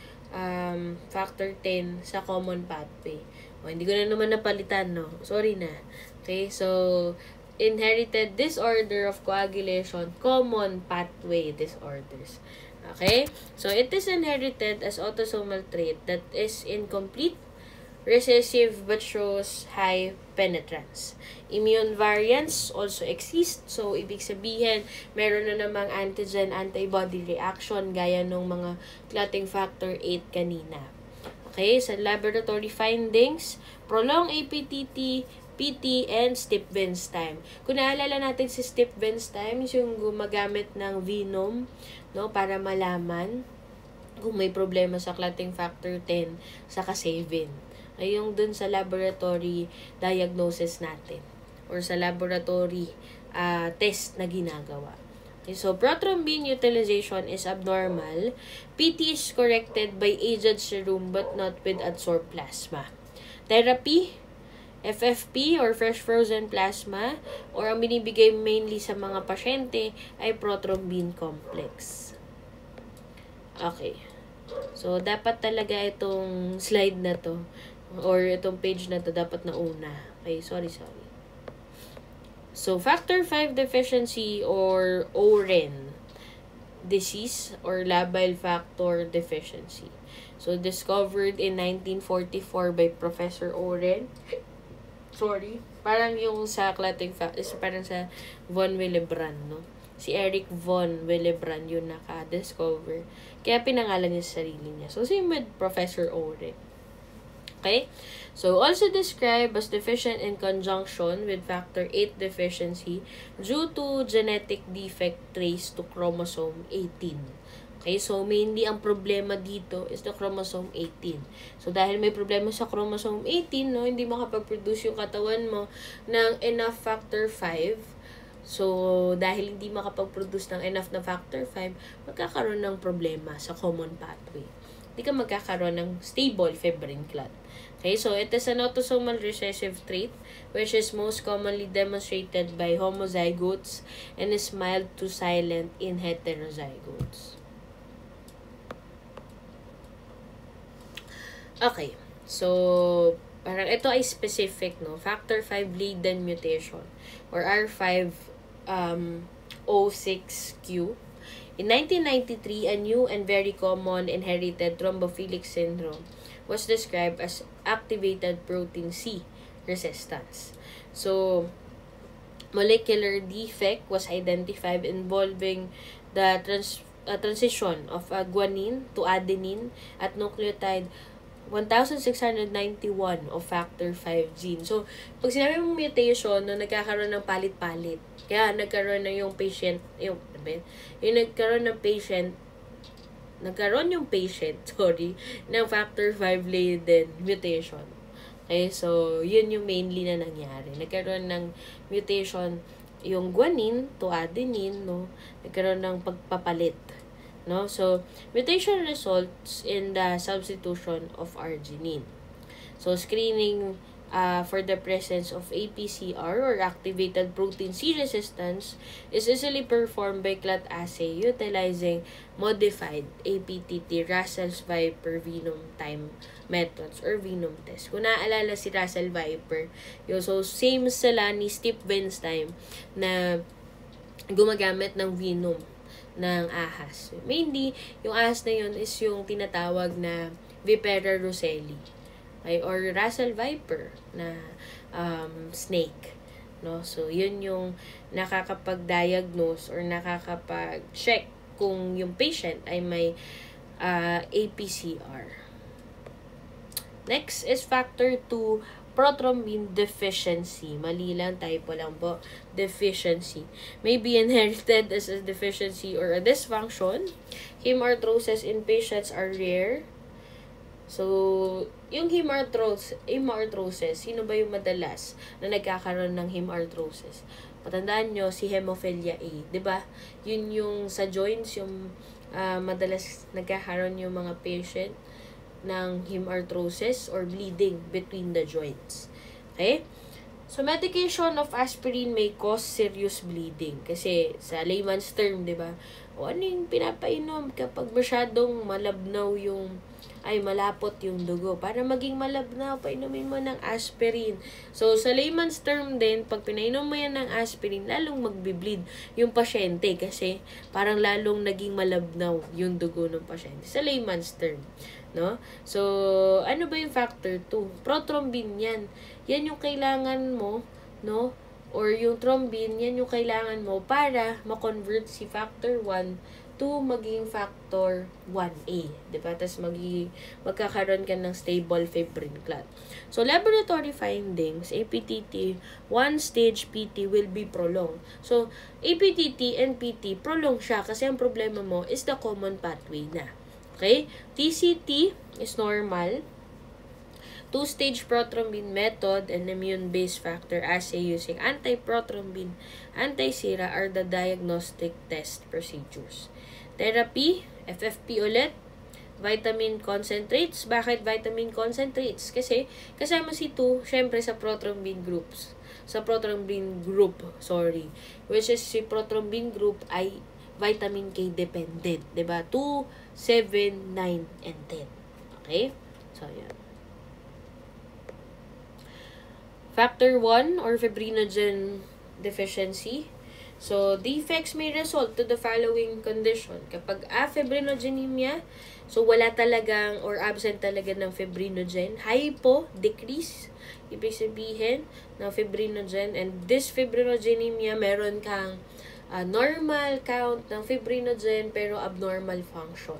A: factor 10 sa common pathway. O, hindi ko na naman napalitan, no? Sorry na. Okay, so, inherited disorder of coagulation, common pathway disorders. Okay? So, it is inherited as autosomal trait that is incomplete, recessive, but shows high penetrance. Immune variants also exist. So, ibig sabihin, meron na namang antigen-antibody reaction gaya ng mga clotting factor 8 kanina. Okay, sa laboratory findings, prolonged APTT, PT, and Stipp-Vence time. Kung naalala natin si Stipp-Vence time, yung gumagamit ng Venom, no, para malaman kung may problema sa clotting factor 10 saka 7. Ay yung dun sa laboratory diagnosis natin or sa laboratory test na ginagawa. Okay, so, prothrombin utilization is abnormal. PT is corrected by aged serum but not with adsorbed plasma. Therapy, FFP or fresh frozen plasma, or ang binibigay mainly sa mga pasyente ay prothrombin complex. Okay. So, dapat talaga itong slide na to or itong page na to dapat na una. Okay, sorry. So, factor 5 deficiency or OREN disease or labile factor deficiency. So, discovered in 1944 by Professor Oren. Sorry. Parang yung sa clotting factor, parang sa von Willebrand, no? Si Eric von Willebrand yung naka-discover. Kaya pinangalan niya sa sarili niya. So, same with Professor Oren. Okay? So, also described as deficient in conjunction with factor 8 deficiency due to genetic defect traced to chromosome 18. Okay, so mainly ang problema dito is the chromosome 18. So dahil may problema sa chromosome 18, no, hindi makapag-produce yung katawan mo ng enough factor 5. So dahil hindi makapag-produce ng enough na factor 5, magkakaroon ng problema sa common pathway. Hindi ka magkakaroon ng stable fibrin clot. Okay, so it is an autosomal recessive trait which is most commonly demonstrated by homozygotes and is mild to silent in heterozygotes. Okay, so parang ito ay specific, no? Factor 5 Leiden mutation or R5O6Q. In 1993, a new and very common inherited thrombophilic syndrome was described as activated protein C resistance. So, molecular defect was identified involving the transition of guanine to adenine at nucleotide 1691 of factor 5 gene. So, pag sinabi mong mutation, no, nagkakaroon ng palit-palit. Kaya, nagkaroon na yung patient, nagkaroon yung patient, ng factor 5 Leiden mutation. Okay, so, yun yung mainly na nangyari. Nagkaroon ng mutation yung guanine to adenine, no? Nagkaroon ng pagpapalit. No? So, mutation results in the substitution of arginine. So, screening for the presence of APCR or activated protein C resistance is easily performed by clot assay utilizing modified APTT Russell-Viper Venom time methods or Venom test. Kung naaalala si Russell-Viper, so same sila ni Stipp-Vence time na gumagamit ng Venom ng ahas. Mainly, yung ahas na yun is yung tinatawag na Vipera rosselli. Okay? Or Russell Viper na snake. No? So, yun yung nakakapag-diagnose or nakakapag-check kung yung patient ay may APCR. Next is factor 2 prothrombin deficiency. Mali lang, typo lang po. Deficiency. May be inherited as a deficiency or a dysfunction. Hemarthrosis in patients are rare. So, yung hemarthrosis, sino ba yung madalas na nagkakaroon ng hemarthrosis? Patandaan nyo, si hemophilia A. Diba? Yun yung sa joints, yung madalas nagkakaroon yung mga patient ng hemarthrosis or bleeding between the joints. Okay? So, medication of aspirin may cause serious bleeding. Kasi, sa layman's term, di ba? O ano yung pinapainom kapag masyadong malabnaw yung ay malapot yung dugo. Para maging malabnaw, painumin mo ng aspirin. So, sa layman's term din, pag pinainom mo yan ng aspirin, lalong magbi-bleed yung pasyente kasi parang lalong naging malabnaw yung dugo ng pasyente. Sa layman's term. No? So, ano ba yung factor 2? Prothrombin yan. Yan yung kailangan mo, no? Or yung thrombin, yan yung kailangan mo para ma-convert si factor 1 to maging factor 1A. Diba? Tapos magkakaroon ka ng stable fibrin clot. So, laboratory findings, APTT, 1-stage PT will be prolonged. So, APTT and PT, prolong siya kasi ang problema mo is the common pathway na. Okay? TCT is normal. 2-stage prothrombin method and immune-based factor assay using anti-prothrombin, anti-sera are the diagnostic test procedures. Therapy, FFP ulit, vitamin concentrates. Bakit vitamin concentrates? Kasi kasama si 2, syempre sa prothrombin groups. Sa prothrombin group, which is si prothrombin group ay vitamin K dependent. Diba? 2, 7, 9, and 10. Okay? So, yan. Factor 1 or fibrinogen deficiency. So, defects may result to the following condition. Kapag fibrinogenemia, so wala talagang or absent talaga ng fibrinogen. Hypo, decrease. Ibig sabihin ng fibrinogen. And this fibrinogenemia, meron kang normal count ng fibrinogen pero abnormal function.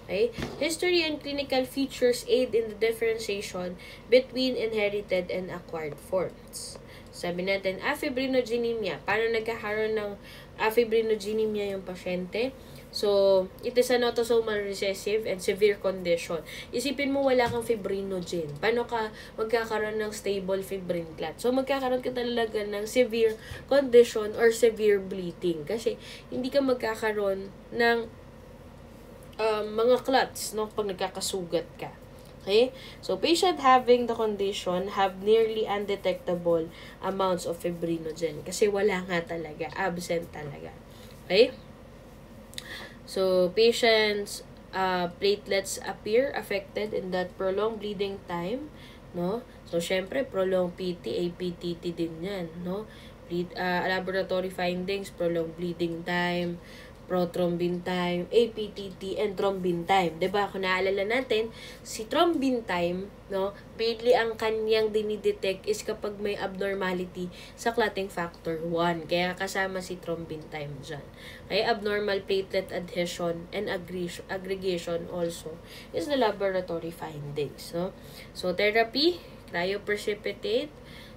A: Okay? History and clinical features aid in the differentiation between inherited and acquired forms. Sabi natin, afibrinogenemia. Paano nagkakaroon ng afibrinogenemia yung pasyente? So, it is an autosomal recessive and severe condition. Isipin mo wala kang fibrinogen. Paano ka magkakaroon ng stable fibrin clot? So, magkakaroon ka talaga ng severe condition or severe bleeding. Kasi, hindi ka magkakaroon ng mga clots, no, pag nagkakasugat ka. Okay? So, patient having the condition have nearly undetectable amounts of fibrinogen. Kasi wala nga talaga. Absent talaga. Okay? So, patients, platelets appear affected in that prolonged bleeding time. No? So, syempre, prolonged PT, APTT din yan. No? Laboratory findings, prolonged bleeding time, prothrombin time, APTT, and thrombin time. Diba? Kung naalala natin, si thrombin time, no, mainly ang kanyang dinidetect is kapag may abnormality sa clotting factor 1. Kaya kasama si thrombin time dyan. Okay? Abnormal platelet adhesion and aggregation also is the laboratory findings. No? So, therapy, cryoprecipitate.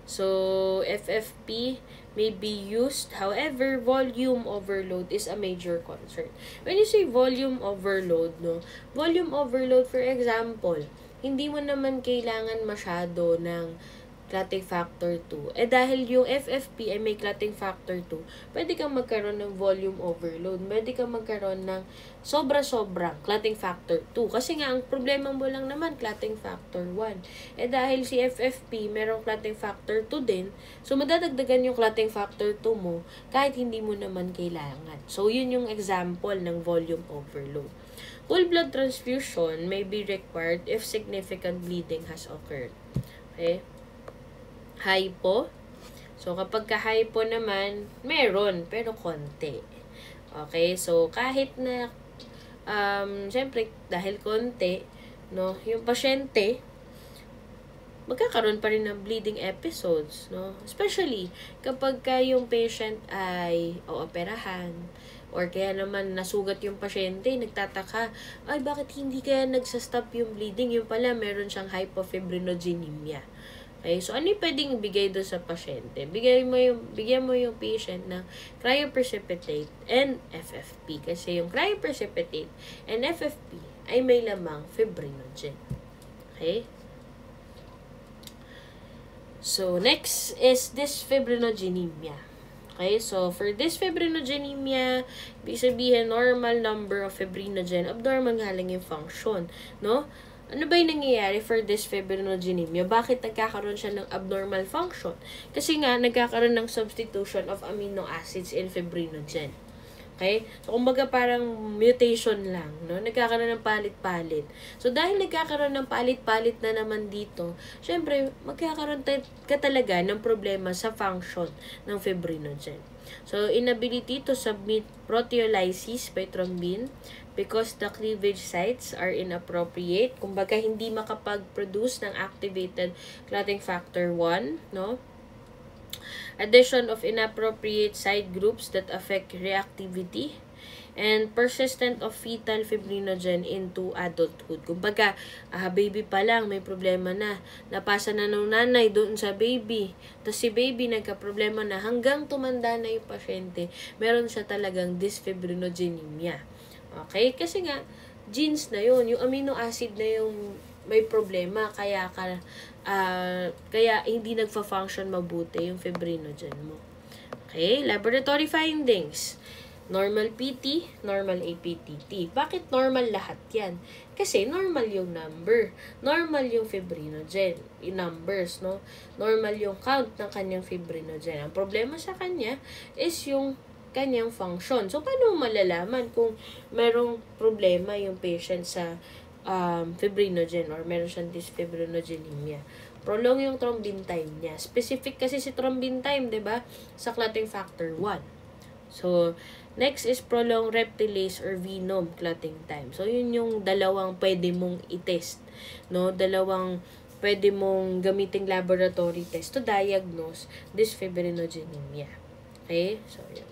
A: So, FFP may be used. However, volume overload is a major concern. When you say volume overload, no? Volume overload, for example, hindi mo naman kailangan masyado ng clotting factor 2. Dahil yung FFP ay may clotting factor 2, pwede kang magkaroon ng volume overload. Pwede kang magkaroon ng sobra-sobra clotting factor 2. Kasi nga, ang problema mo lang naman, clotting factor 1. Dahil si FFP, merong clotting factor 2 din, so madadagdagan yung clotting factor 2 mo, kahit hindi mo naman kailangan. So, yun yung example ng volume overload. Whole blood transfusion may be required if significant bleeding has occurred. Okay? Hypo. So, kapag ka-hypo naman, meron, pero konti. Okay? So, kahit na, syempre, dahil konti, no, yung pasyente, magkakaroon pa rin ng bleeding episodes, no? Especially, kapag ka yung patient ay ooperahan, or kaya naman nasugat yung pasyente, nagtataka, ay, bakit hindi kaya nagsastop yung bleeding? Yung pala, meron siyang hypofibrinogenemia. Okay, so ano yung pwedeng ibigay doon sa pasyente? Bigyan mo yung patient ng cryoprecipitate and FFP. Kasi yung cryoprecipitate and FFP ay may lamang fibrinogen. Okay? So, next is dysfibrinogenemia. Okay, so for dysfibrinogenemia, ibig sabihin normal number of fibrinogen, abnormal nga lang yung function, no? Ano ba yung nangyayari for dysfibrinogenemia? Bakit nagkakaroon siya ng abnormal function? Kasi nga, nagkakaroon ng substitution of amino acids in fibrinogen. Okay? So, kumbaga parang mutation lang, no? Nagkakaroon ng palit-palit. So, dahil nagkakaroon ng palit-palit na naman dito, syempre, magkakaroon ka talaga ng problema sa function ng fibrinogen. So, inability to submit proteolysis by thrombin because the cleavage sites are inappropriate. Kumbaga, hindi makapag-produce ng activated clotting factor 1, no? Addition of inappropriate side groups that affect reactivity, and persistent of fetal fibrinogen into adulthood. Kumbaga, baby pa lang, may problema na. Napasa na ng nanay doon sa baby. Tapos si baby nagka-problema na hanggang tumanda na yung pasyente, meron siya talagang dysfibrinogenemia. Okay? Kasi nga, genes na yun. Yung amino acid na yung may problema, kaya hindi nagfa-function mabuti yung fibrinogen mo. Okay, laboratory findings. Normal PT, normal APTT. Bakit normal lahat yan? Kasi normal yung number. Normal yung fibrinogen. Yung numbers, no? Normal yung count ng kanyang fibrinogen. Ang problema sa kanya is yung kanyang function. So, paano malalaman kung merong problema yung patient sa fibrinogen or meron siyang dysfibrinogenemia? Prolong yung thrombin time niya. Specific kasi si thrombin time, 'di ba? Sa clotting factor 1. So, next is prolong reptilase or venom clotting time. So, yun yung dalawang pwede mong i-test, no? Dalawang pwede mong gamiting laboratory test to diagnose dysfibrinogenemia. Okay? So, yun.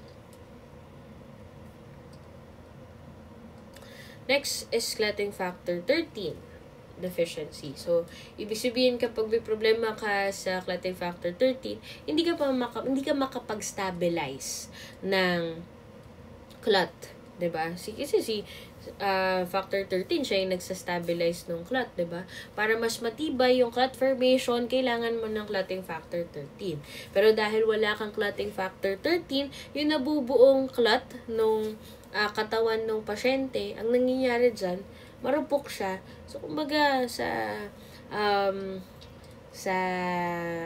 A: Next is clotting factor 13 deficiency. So, ibig sabihin kapag may problema ka sa clotting factor 13, hindi ka makapag-stabilize ng clot, 'di ba? Kasi si factor 13 siya yung nagsa-stabilize ng clot, 'di ba? Para mas matibay yung clot formation, kailangan mo ng clotting factor 13. Pero dahil wala kang clotting factor 13, yung nabubuong clot nung katawan ng pasyente, ang nangyayari dyan, marupok siya. So, kumbaga,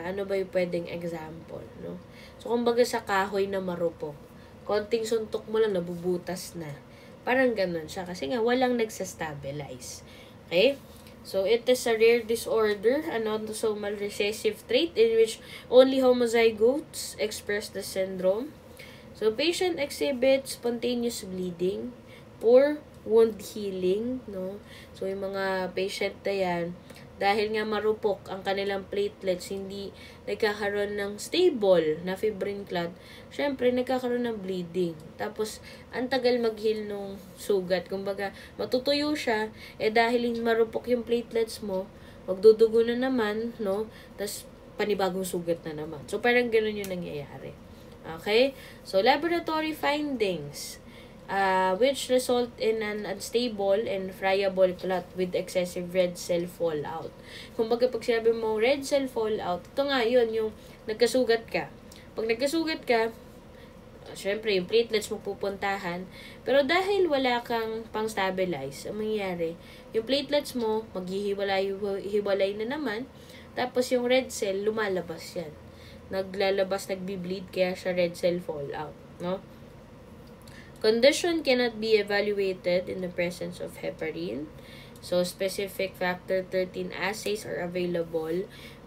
A: ano ba yung pwedeng example, no? So, kumbaga sa kahoy na marupok, konting suntok mo lang, nabubutas na. Parang ganun siya. Kasi nga, walang nagsastabilize. Okay? So, it is a rare disorder, an autosomal recessive trait in which only homozygotes express the syndrome. So, patient exhibits spontaneous bleeding, poor wound healing, no? So, yung mga patient na yan, dahil nga marupok ang kanilang platelets, hindi nagkakaroon ng stable na fibrin clot, syempre, nagkakaroon ng bleeding. Tapos, ang tagal mag-heal nung sugat. Kumbaga, matutuyo siya, dahil marupok yung platelets mo, magdudugo na naman, no? Tapos, panibagong sugat na naman. So, parang ganun yung nangyayari. Okay? So, laboratory findings, which result in an unstable and friable clot with excessive red cell fallout. Kumbaga, pag sinabi mo red cell fallout, ito nga yun, yung nagkasugat ka. Pag nagkasugat ka, syempre, yung platelets mo pupuntahan, pero dahil wala kang pang-stabilize, ang mangyayari, yung platelets mo, maghihiwalay na naman, tapos yung red cell, lumalabas yan. Naglalabas, nagbi-bleed, kaya siya red cell fallout, no? Condition cannot be evaluated in the presence of heparin. So, specific factor 13 assays are available,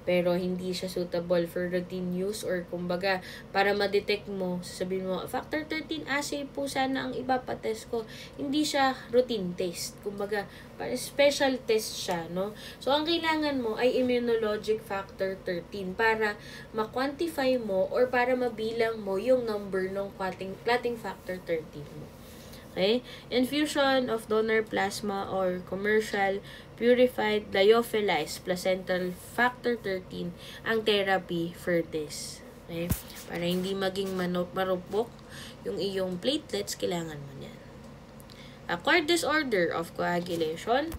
A: pero hindi siya suitable for routine use, or kumbaga, para ma-detect mo, sasabihin mo, factor 13 assay po sana ang ipapatest ko. Hindi siya routine test. Kumbaga, para special test siya, no? So, ang kailangan mo ay immunologic factor 13 para ma-quantify mo or para mabilang mo yung number ng clotting factor 13 mo. Okay? Infusion of donor plasma or commercial purified lyophilized placental factor 13 ang therapy for this. Okay? Para hindi maging marupok yung iyong platelets, kailangan mo niyan. Acquired disorder of coagulation.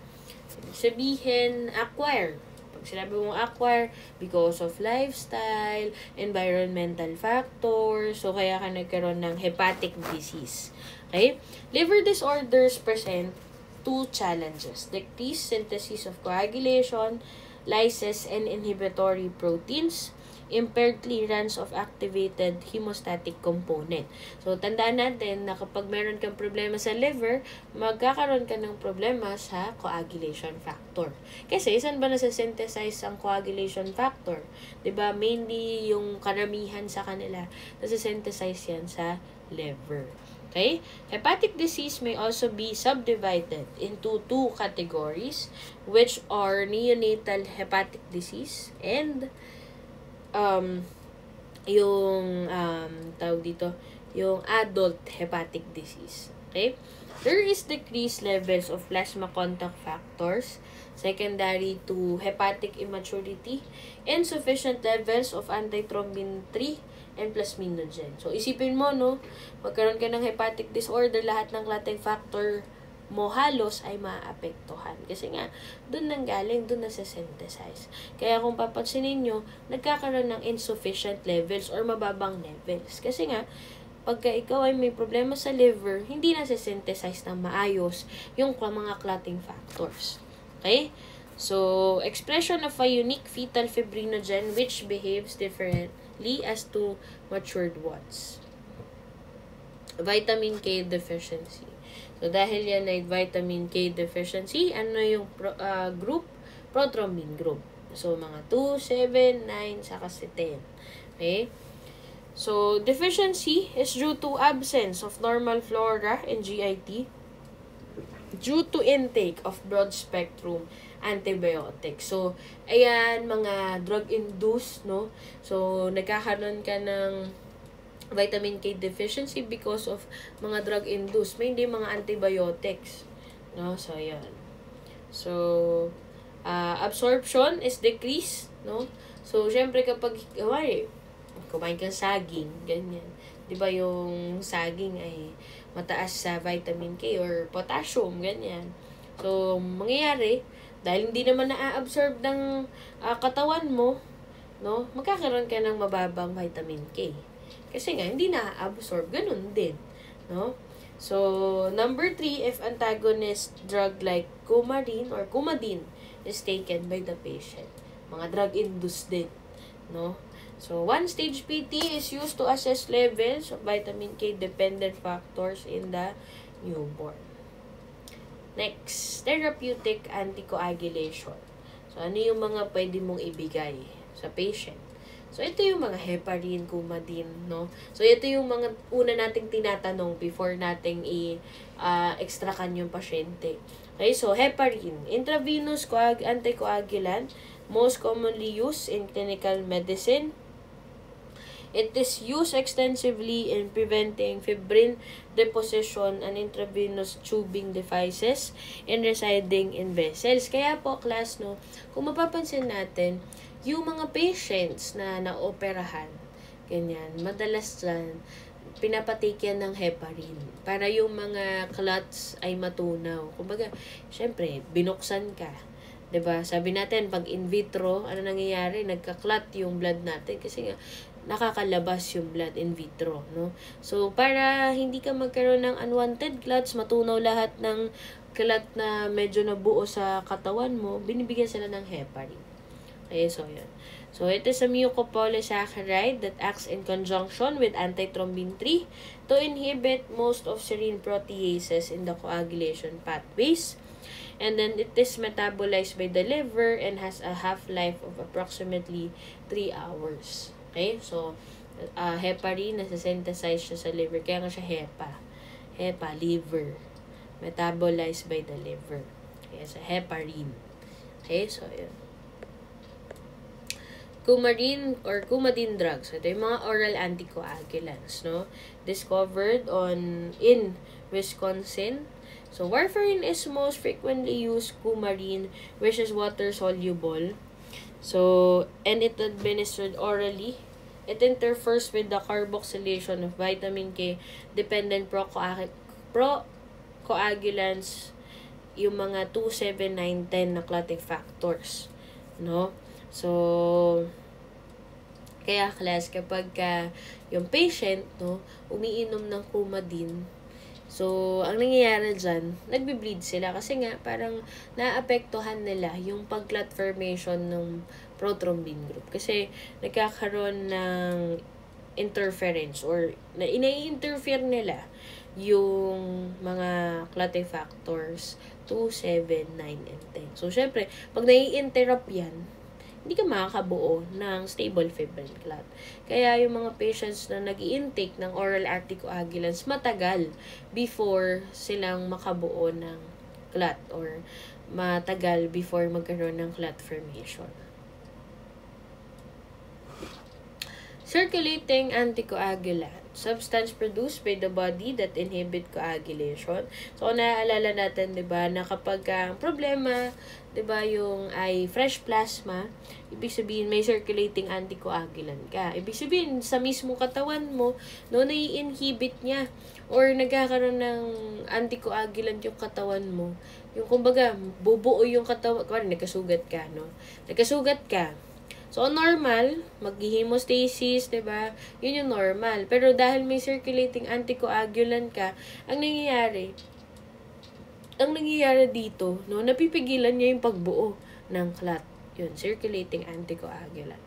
A: Sabihin, acquire. Pag sinabi mong acquire, because of lifestyle, environmental factors, so kaya ka nagkaroon ng hepatic disease. Okay? Liver disorders present two challenges: decreased synthesis of coagulation, lysis, and inhibitory proteins, impaired clearance of activated hemostatic component. So, tandaan natin na kapag meron kang problema sa liver, magkakaroon ka ng problema sa coagulation factor. Kasi, saan ba nasa-synthesize ang coagulation factor? 'Di ba? Mainly yung karamihan sa kanila, nasa-synthesize yan sa liver. Okay? Hepatic disease may also be subdivided into two categories, which are neonatal hepatic disease and yung adult hepatic disease. Okay? There is decreased levels of plasma contact factors secondary to hepatic immaturity, insufficient levels of antithrombin 3 and plasminogen. So, isipin mo, no, magkaroon ka ng hepatic disorder, lahat ng clotting factor mo halos ay maapektuhan. Kasi nga, dun nanggaling, dun nasa-synthesize. Kaya kung papansinin nyo, nagkakaroon ng insufficient levels or mababang levels. Kasi nga, pagka ikaw ay may problema sa liver, hindi nasa-synthesize ng maayos yung mga clotting factors. Okay? So, expression of a unique fetal fibrinogen which behaves differently as to matured ones. Vitamin K deficiency. So, dahil yan ay vitamin K deficiency, ano yung group? Prothrombin group. So, mga 2, 7, 9, saka 10. Okay? So, deficiency is due to absence of normal flora and GIT due to intake of broad-spectrum antibiotics. So, ayan, mga drug-induced, no? So, nagkakaroon ka ng vitamin K deficiency because of mga drug-induced. May hindi mga antibiotics. No? So, ayan. So, absorption is decreased, no? So, syempre kapag, kumain kang saging, ganyan. Diba yung saging ay mataas sa vitamin K or potassium, ganyan. So, mangyayari, dahil hindi naman na-absorb ng katawan mo, no, magkakaroon ka ng mababang vitamin K. Kasi nga, hindi na-absorb. Ganun din. No? So, number 3, if antagonist drug like coumadin or coumadin is taken by the patient. Mga drug-induced din. No? So, one-stage PT is used to assess levels of vitamin K-dependent factors in the newborn. Next, therapeutic anticoagulation. So, ano yung mga pwede mong ibigay sa patient? So, ito yung mga heparin, coumadin, no? So, ito yung mga una nating tinatanong before nating i-extrakan yung pasyente. Okay, so, heparin, intravenous anticoagulant, most commonly used in clinical medicine. It is used extensively in preventing fibrin deposition and intravenous tubing devices and residing in vessels. Kaya po, class, no, kung mapapansin natin, yung mga patients na naoperahan, ganyan, madalas dyan, pinapatake yan ng heparin para yung mga clots ay matunaw. Kumbaga, syempre, binuksan ka. 'Di ba? Sabi natin, pag in vitro, ano nangyayari? Nagka-clot yung blood natin kasi nga, nakakalabas yung blood in vitro, no? So, para hindi ka magkaroon ng unwanted clots, matunaw lahat ng clot na medyo nabuo sa katawan mo, binibigyan sila ng heparin. Okay, so yun. So, it is a mucopolysaccharide that acts in conjunction with antithrombin 3 to inhibit most of serine proteases in the coagulation pathways. And then, it is metabolized by the liver and has a half-life of approximately 3 hours. Okay? So, heparin, nasa-synthesize siya sa liver. Kaya nga siya hepa. Hepa, liver. Metabolized by the liver. Kaya sa heparin. Okay? So, yun. Coumadin or coumadin drugs. Ito yung mga oral anticoagulants, no? Discovered in Wisconsin. So, warfarin is most frequently used coumarin, which is water-soluble. So, and it administered orally. It interferes with the carboxylation of vitamin K-dependent procoagulants, yung mga 2, 7, 9, 10 na clotting factors. No? So, kaya class, kapag yung patient, no, umiinom ng coumadin, So, ang nangyayari dyan, nagbe-bleed sila kasi nga parang naapektuhan nila yung pag-clot formation ng prothrombin group. Kasi nagkakaroon ng interference or na ina-interfere nila yung mga clotting factors 2, 7, 9, and 10. So, syempre, pag nai-interrupt yan, hindi ka makakabuo ng stable fibrin clot. Kaya yung mga patients na nag-i-intake ng oral anticoagulants matagal before silang makabuo ng clot or matagal before magkaroon ng clot formation. Circulating anticoagulant, substance produced by the body that inhibit coagulation. So, naaalala natin, di ba, na kapag problema, di ba, yung ay fresh plasma, ibig sabihin may circulating anticoagulant ka. Ibig sabihin, sa mismo katawan mo, no, nai-inhibit niya or nagkakaroon ng anticoagulant yung katawan mo. Yung kumbaga, bubuo yung katawan, kung nagkasugat ka, no? Nagkasugat ka. So, normal, mag-hemostasis, diba? Yun yung normal. Pero dahil may circulating anticoagulant ka, ang nangyayari dito, no, napipigilan niya yung pagbuo ng clot. Yun, circulating anticoagulant.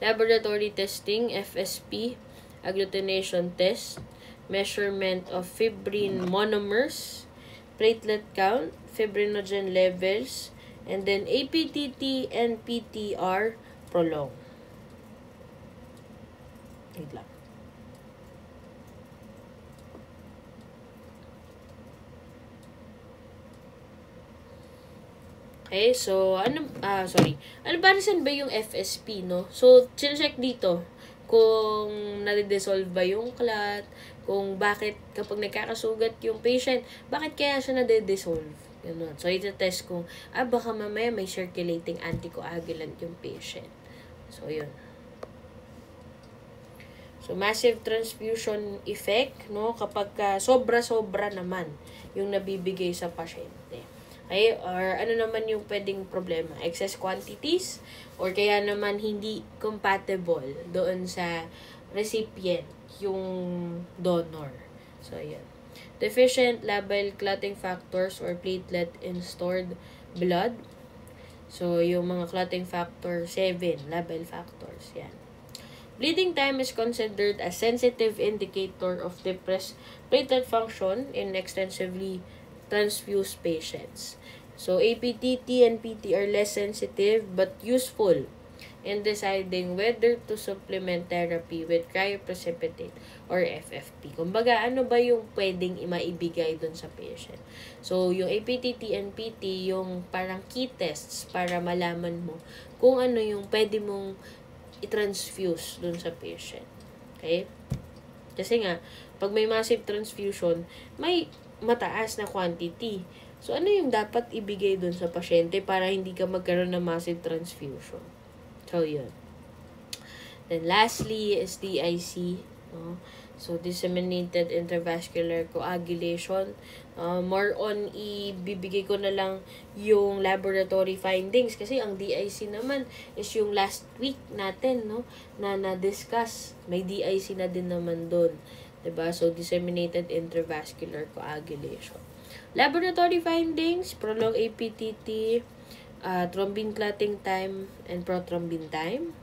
A: Laboratory testing, FSP, agglutination test, measurement of fibrin monomers, platelet count, fibrinogen levels, and then APTT and PTR prolong. Wait lang. Okay, so, ano ba yung FSP, no? So, check dito kung nade-dissolve ba yung clot, kung bakit kapag nagkakasugat yung patient, bakit kaya siya nade-dissolve. Ganun. So, ito-test kung, baka mamaya may circulating anticoagulant yung patient. So, yun. So, massive transfusion effect, no? Kapag sobra-sobra naman yung nabibigay sa pasyente. Okay? Or ano naman yung pwedeng problema? Excess quantities? Or kaya naman hindi compatible doon sa recipient, yung donor. So, yun. Deficient labile clotting factors or platelet in stored blood. So, yung mga clotting factor 7, labile factors. Yan. Bleeding time is considered a sensitive indicator of depressed platelet function in extensively transfused patients. So, APTT and PT are less sensitive but useful in deciding whether to supplement therapy with cryoprecipitate or FFP. Kumbaga, ano ba yung pwedeng maibigay dun sa patient? So, yung APTT and PT, yung parang key tests para malaman mo kung ano yung pwede mong i-transfuse dun sa patient. Okay? Kasi nga, pag may massive transfusion, may mataas na quantity. So, ano yung dapat ibigay dun sa pasyente para hindi ka magkaroon ng massive transfusion? So, yun. Then, lastly is DIC. No? So, disseminated intravascular coagulation. More on, ibibigay ko na lang yung laboratory findings. Kasi ang DIC naman is yung last week natin, no? Na na-discuss. May DIC na din naman dun. Diba? So, disseminated intravascular coagulation. Laboratory findings, prolonged APTT, thrombin clotting time and prothrombin time,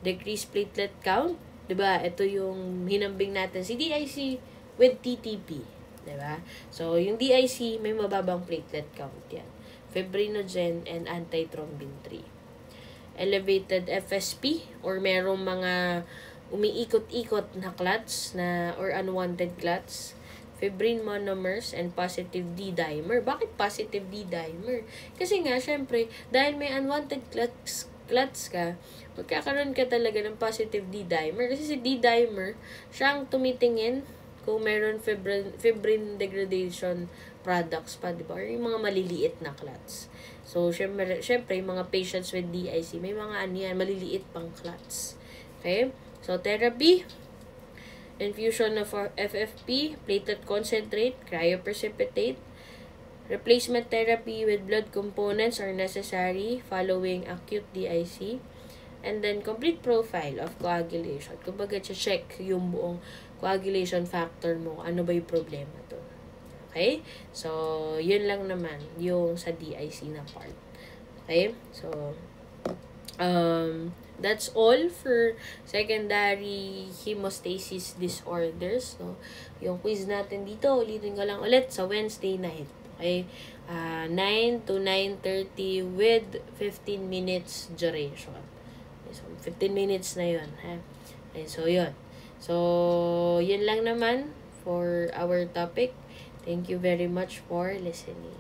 A: decreased platelet count, 'di ba? Ito yung hinambing natin si DIC with TTP, 'di ba? So, yung DIC may mababang platelet count 'yan. Fibrinogen and antithrombin 3. Elevated FSP or merong mga umiikot-ikot na clots na or unwanted clots. Fibrin monomers and positive D-dimer. Bakit positive D-dimer? Kasi nga, syempre, dahil may unwanted clots ka, magkakaroon ka talaga ng positive D-dimer. Kasi si D-dimer, siyang tumitingin kung meron fibrin degradation products pa, di ba? Or yung mga maliliit na clots. So, syempre, yung mga patients with DIC, may mga maliliit pang clots. Okay? So, therapy, infusion of FFP, platelet concentrate, cryoprecipitate, replacement therapy with blood components are necessary following acute DIC. and then complete profile of coagulation. Kumbaga, check yung buong coagulation factor mo, ano ba yung problema to. Okay? So, yun lang naman yung sa DIC na part. Okay? So, that's all for secondary hemostasis disorders. So, yung quiz natin dito, ulitin ko lang ulit sa Wednesday night. Okay? 9 to 9:30 with 15 minutes duration. Okay, so, 15 minutes na yun. Ha? Okay, so, yun. So, yun lang naman for our topic. Thank you very much for listening.